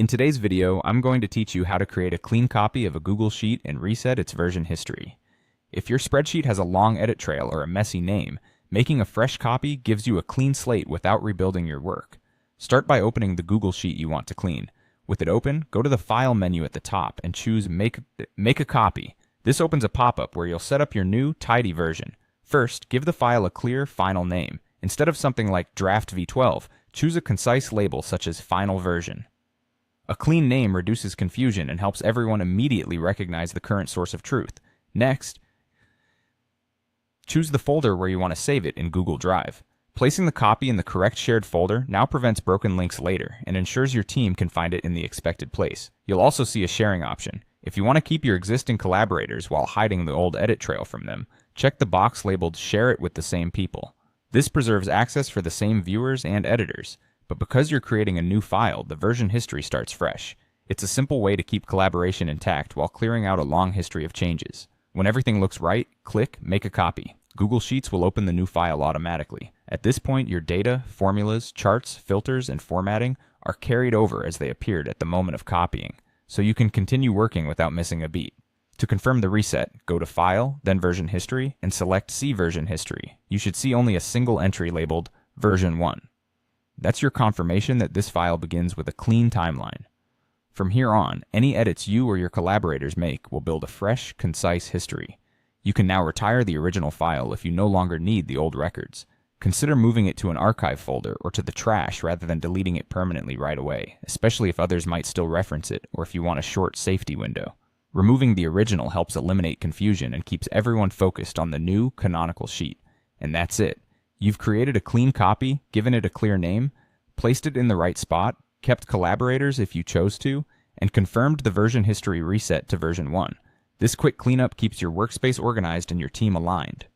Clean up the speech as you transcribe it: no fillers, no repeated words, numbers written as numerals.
In today's video, I'm going to teach you how to create a clean copy of a Google Sheet and reset its version history. If your spreadsheet has a long edit trail or a messy name, making a fresh copy gives you a clean slate without rebuilding your work. Start by opening the Google Sheet you want to clean. With it open, go to the File menu at the top and choose Make a Copy. This opens a pop-up where you'll set up your new, tidy version. First, give the file a clear, final name. Instead of something like Draft V12, choose a concise label such as Final Version. A clean name reduces confusion and helps everyone immediately recognize the current source of truth. Next, choose the folder where you want to save it in Google Drive. Placing the copy in the correct shared folder now prevents broken links later and ensures your team can find it in the expected place. You'll also see a sharing option. If you want to keep your existing collaborators while hiding the old edit trail from them, check the box labeled Share it with the same people. This preserves access for the same viewers and editors, but because you're creating a new file, the version history starts fresh. It's a simple way to keep collaboration intact while clearing out a long history of changes. When everything looks right, click Make a Copy. Google Sheets will open the new file automatically. At this point, your data, formulas, charts, filters, and formatting are carried over as they appeared at the moment of copying, so you can continue working without missing a beat. To confirm the reset, go to File, then Version History, and select See Version History. You should see only a single entry labeled Version 1. That's your confirmation that this file begins with a clean timeline. From here on, any edits you or your collaborators make will build a fresh, concise history. You can now retire the original file if you no longer need the old records. Consider moving it to an archive folder or to the trash rather than deleting it permanently right away, especially if others might still reference it or if you want a short safety window. Removing the original helps eliminate confusion and keeps everyone focused on the new, canonical sheet. And that's it. You've created a clean copy, given it a clear name, placed it in the right spot, kept collaborators if you chose to, and confirmed the version history reset to version 1. This quick cleanup keeps your workspace organized and your team aligned.